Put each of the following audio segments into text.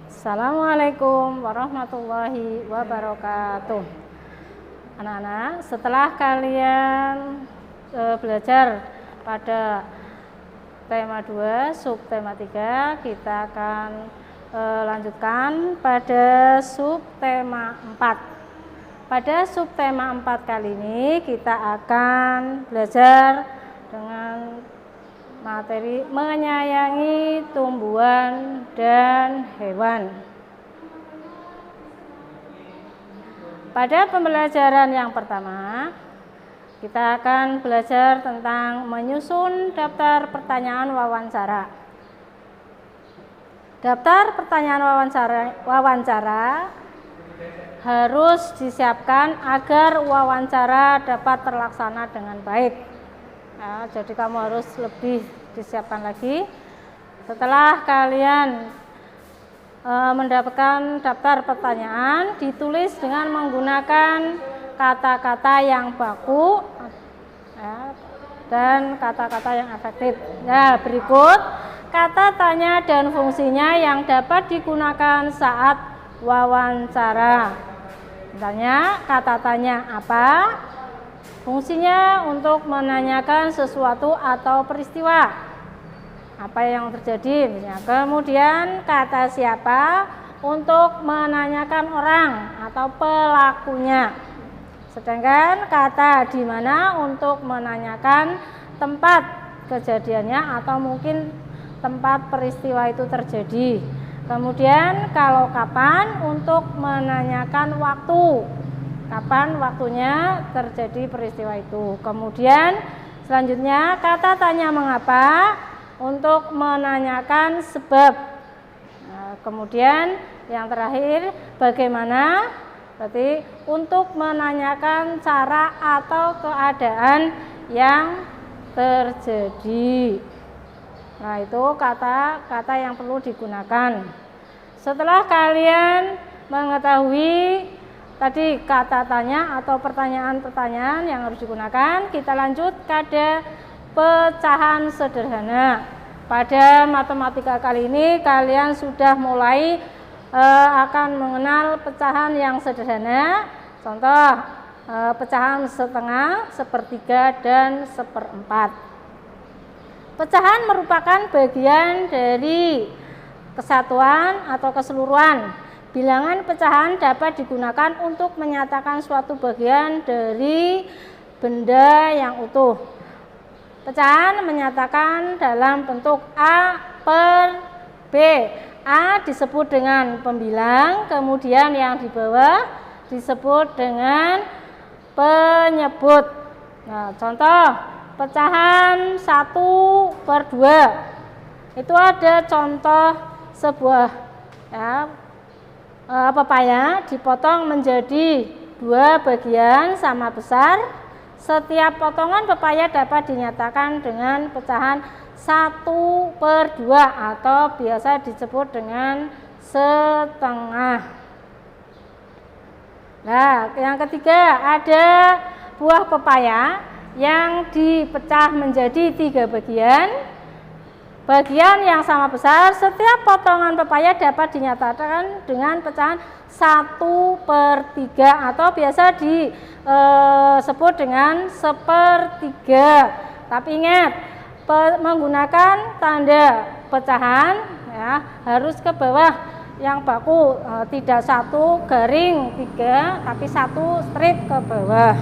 Assalamualaikum warahmatullahi wabarakatuh. Anak-anak, setelah kalian belajar pada tema 2, subtema 3, kita akan lanjutkan pada subtema 4. Pada subtema 4 kali ini kita akan belajar dengan materi menyayangi tumbuhan dan hewan. Pada pembelajaran yang pertama, kita akan belajar tentang menyusun daftar pertanyaan wawancara. Daftar pertanyaan wawancara harus disiapkan agar wawancara dapat terlaksana dengan baik. Nah, jadi kamu harus lebih disiapkan lagi. Setelah kalian mendapatkan daftar pertanyaan, ditulis dengan menggunakan kata-kata yang baku dan kata-kata yang efektif. Nah, berikut kata tanya dan fungsinya yang dapat digunakan saat wawancara. Misalnya, kata tanya apa? Fungsinya untuk menanyakan sesuatu atau peristiwa, apa yang terjadi. Kemudian kata siapa untuk menanyakan orang atau pelakunya. Sedangkan kata di mana untuk menanyakan tempat kejadiannya atau mungkin tempat peristiwa itu terjadi. Kemudian kalau kapan untuk menanyakan waktu. Kapan waktunya terjadi peristiwa itu. Kemudian selanjutnya kata tanya mengapa untuk menanyakan sebab. Nah, kemudian yang terakhir bagaimana, berarti untuk menanyakan cara atau keadaan yang terjadi. Nah, itu kata-kata yang perlu digunakan. Setelah kalian mengetahui tadi kata tanya atau pertanyaan-pertanyaan yang harus digunakan, kita lanjut pada pecahan sederhana. Pada matematika kali ini kalian sudah mulai akan mengenal pecahan yang sederhana. Contoh pecahan setengah, sepertiga, dan seperempat. Pecahan merupakan bagian dari kesatuan atau keseluruhan. Bilangan pecahan dapat digunakan untuk menyatakan suatu bagian dari benda yang utuh. Pecahan menyatakan dalam bentuk A per B. A disebut dengan pembilang, kemudian yang di bawah disebut dengan penyebut. Nah, contoh pecahan 1 per 2. Itu ada contoh sebuah pepaya dipotong menjadi 2 bagian sama besar. Setiap potongan pepaya dapat dinyatakan dengan pecahan 1 per 2 atau biasa disebut dengan setengah. Nah, yang ketiga ada buah pepaya yang dipecah menjadi 3 bagian. Bagian yang sama besar, setiap potongan pepaya dapat dinyatakan dengan pecahan 1 per 3 atau biasa disebut dengan sepertiga. Tapi ingat, menggunakan tanda pecahan harus ke bawah yang baku, tidak 1 garing 3, tapi 1 strip ke bawah.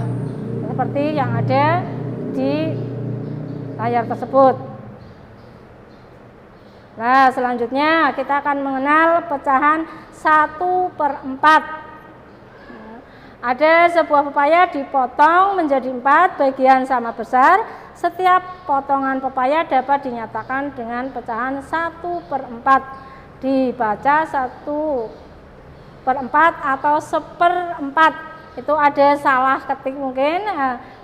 Seperti yang ada di layar tersebut. Nah, selanjutnya kita akan mengenal pecahan 1 per 4. Ada sebuah pepaya dipotong menjadi 4 bagian sama besar. Setiap potongan pepaya dapat dinyatakan dengan pecahan 1 per 4. Dibaca 1 per 4 atau seperempat. Itu ada salah ketik mungkin,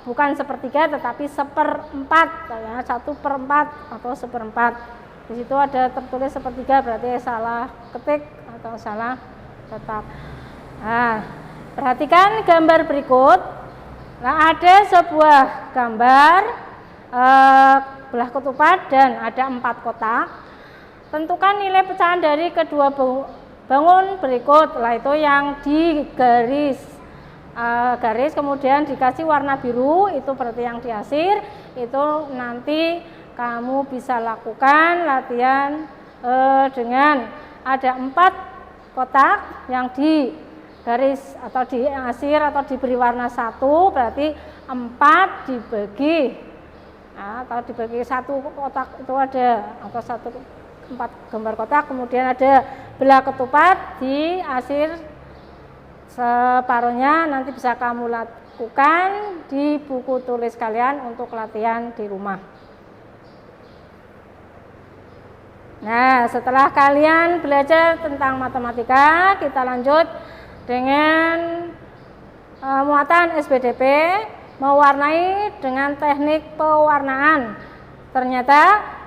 bukan sepertiga tetapi seperempat. 1 per 4 atau seperempat. Di situ ada tertulis sepertiga, berarti salah ketik atau salah cetak. Nah, perhatikan gambar berikut. Nah, ada sebuah gambar belah ketupat dan ada 4 kotak. Tentukan nilai pecahan dari kedua bangun berikut. Lah itu yang di garis kemudian dikasih warna biru, itu berarti yang diasir. Itu nanti kamu bisa lakukan latihan dengan ada 4 kotak yang di garis atau diasir atau diberi warna 1, berarti 4 dibagi atau dibagi 1 kotak itu ada atau 4 gambar kotak, kemudian ada belah ketupat diasir separuhnya, nanti bisa kamu lakukan di buku tulis kalian untuk latihan di rumah. Nah, setelah kalian belajar tentang matematika, kita lanjut dengan muatan SBDP, mewarnai dengan teknik pewarnaan. Ternyata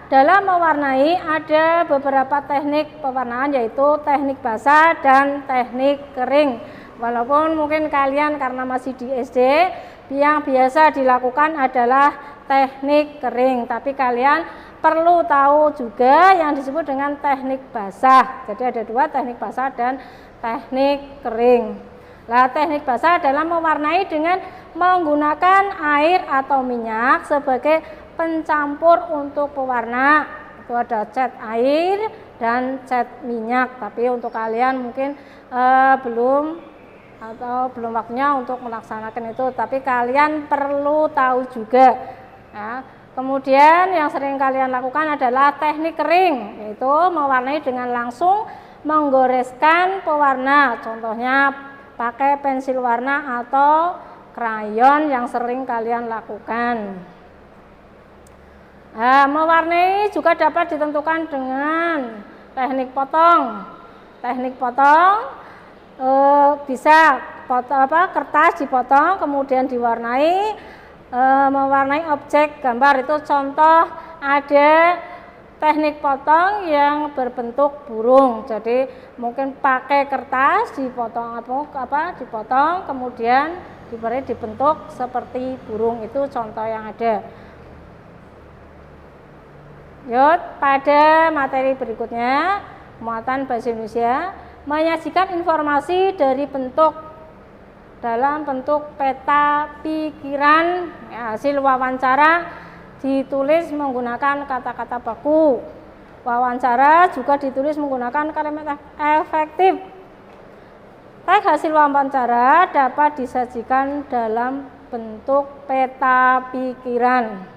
dalam mewarnai ada beberapa teknik pewarnaan, yaitu teknik basah dan teknik kering. Walaupun mungkin kalian karena masih di SD, yang biasa dilakukan adalah teknik kering, tapi kalian perlu tahu juga yang disebut dengan teknik basah. Jadi ada 2, teknik basah dan teknik kering. Nah, teknik basah adalah mewarnai dengan menggunakan air atau minyak sebagai pencampur untuk pewarna. Itu ada cat air dan cat minyak, tapi untuk kalian mungkin belum waktunya untuk melaksanakan itu, tapi kalian perlu tahu juga. Nah, kemudian yang sering kalian lakukan adalah teknik kering, yaitu mewarnai dengan langsung menggoreskan pewarna, contohnya pakai pensil warna atau krayon yang sering kalian lakukan. Nah, mewarnai juga dapat ditentukan dengan teknik potong. Teknik potong bisa kertas dipotong kemudian diwarnai, mewarnai objek gambar. Itu contoh ada teknik potong yang berbentuk burung. Jadi mungkin pakai kertas dipotong dipotong kemudian diberi dibentuk seperti burung. Itu contoh yang ada. Yuk, pada materi berikutnya, muatan bahasa Indonesia, menyajikan informasi dari bentuk dalam bentuk peta pikiran. Hasil wawancara ditulis menggunakan kata-kata baku. Wawancara juga ditulis menggunakan kalimat efektif. Teks hasil wawancara dapat disajikan dalam bentuk peta pikiran.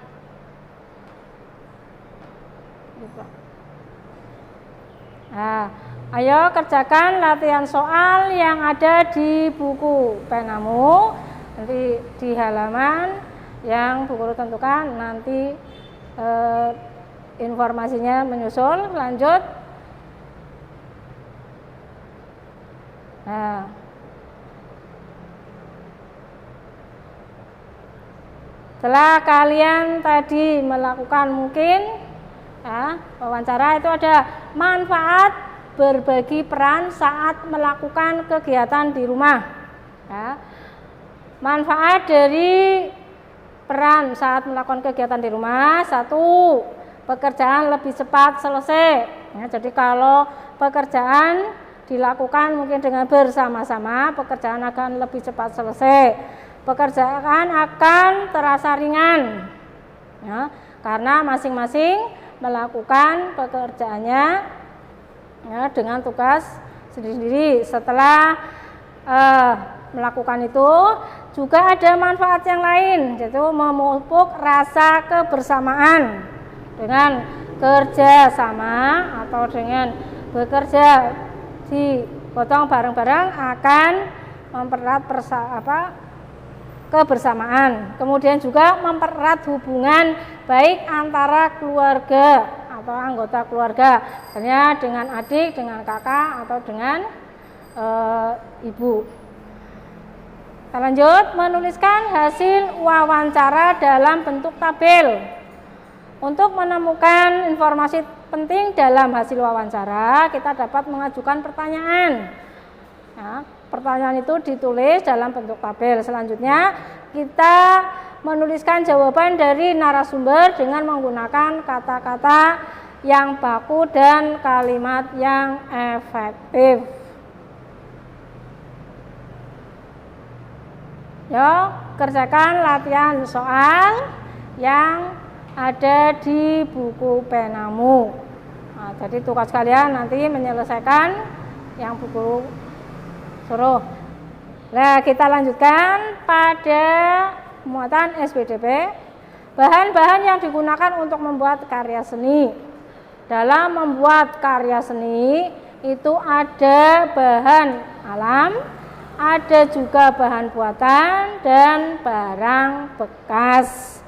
Nah, ayo kerjakan latihan soal yang ada di buku penamu, nanti di halaman yang buku tentukan, nanti informasinya menyusul. Lanjut. Nah, setelah kalian tadi melakukan mungkin wawancara, itu ada manfaat berbagi peran saat melakukan kegiatan di rumah. Manfaat dari peran saat melakukan kegiatan di rumah: 1, pekerjaan lebih cepat selesai. Jadi kalau pekerjaan dilakukan mungkin dengan bersama-sama, pekerjaan akan lebih cepat selesai. Pekerjaan akan terasa ringan, karena masing-masing melakukan pekerjaannya dengan tugas sendiri-sendiri. Setelah melakukan itu juga ada manfaat yang lain, yaitu memupuk rasa kebersamaan. Dengan kerja sama atau dengan bekerja digotong bareng-bareng akan mempererat kebersamaan. Kemudian juga mempererat hubungan baik antara keluarga atau anggota keluarga, misalnya dengan adik, dengan kakak, atau dengan ibu. Kita lanjut, menuliskan hasil wawancara dalam bentuk tabel. Untuk menemukan informasi penting dalam hasil wawancara, kita dapat mengajukan pertanyaan. Pertanyaan itu ditulis dalam bentuk tabel. Selanjutnya kita menuliskan jawaban dari narasumber dengan menggunakan kata-kata yang baku dan kalimat yang efektif. Yuk, kerjakan latihan soal yang ada di buku penamu. Nah, jadi tugas kalian nanti menyelesaikan yang buku suruh. Nah, kita lanjutkan pada muatan SPDP. Bahan-bahan yang digunakan untuk membuat karya seni. Dalam membuat karya seni itu ada bahan alam, ada juga bahan buatan dan barang bekas.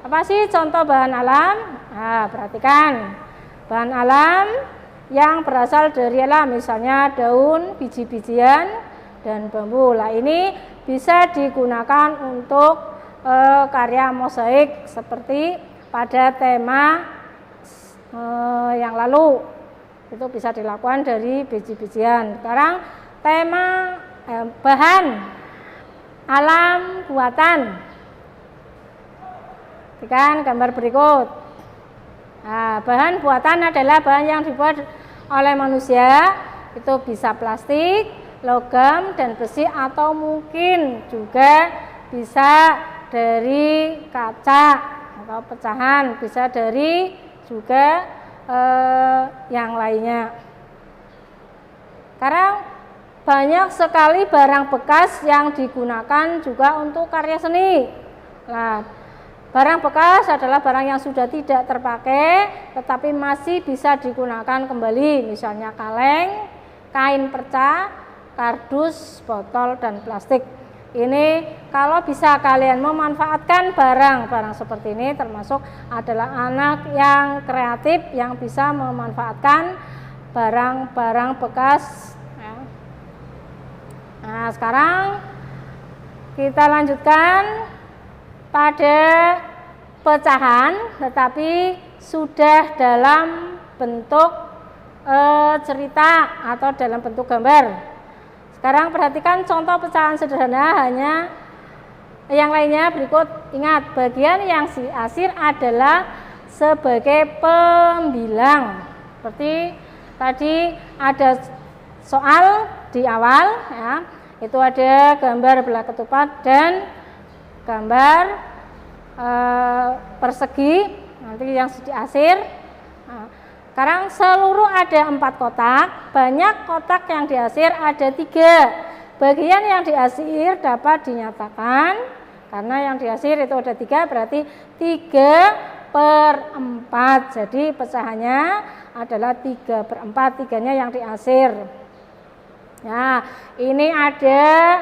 Apa sih contoh bahan alam? Nah, perhatikan. Bahan alam yang berasal dari alam, misalnya daun, biji-bijian, dan bambu. Nah, ini bisa digunakan untuk karya mosaik seperti pada tema yang lalu. Itu bisa dilakukan dari biji-bijian. Sekarang tema bahan alam buatan. Perhatikan gambar berikut. Nah, bahan buatan adalah bahan yang dibuat oleh manusia. Itu bisa plastik, logam, dan besi, atau mungkin juga bisa dari kaca atau pecahan, bisa dari juga yang lainnya. Sekarang banyak sekali barang bekas yang digunakan juga untuk karya seni. Nah, barang bekas adalah barang yang sudah tidak terpakai tetapi masih bisa digunakan kembali, misalnya kaleng, kain perca, kardus, botol, dan plastik. Ini kalau bisa kalian memanfaatkan barang-barang seperti ini, termasuk adalah anak yang kreatif yang bisa memanfaatkan barang-barang bekas. Nah, sekarang kita lanjutkan pada pecahan tetapi sudah dalam bentuk cerita atau dalam bentuk gambar. Sekarang perhatikan contoh pecahan sederhana, hanya yang lainnya berikut. Ingat, bagian yang diasir adalah sebagai pembilang. Seperti tadi ada soal di awal, ya, itu ada gambar belah ketupat dan gambar persegi, nanti yang diasir. Nah, sekarang seluruh ada 4 kotak, banyak kotak yang diasir ada 3. Bagian yang diasir dapat dinyatakan, karena yang diasir itu ada 3, berarti 3/4. Jadi pecahannya adalah 3/4, 3-nya yang diasir. Nah, ini ada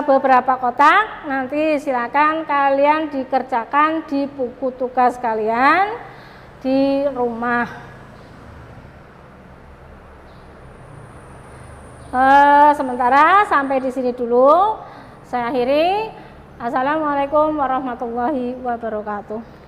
beberapa kotak, nanti silakan kalian dikerjakan di buku tugas kalian di rumah. Sementara sampai di sini dulu. Saya akhiri. Assalamualaikum warahmatullahi wabarakatuh.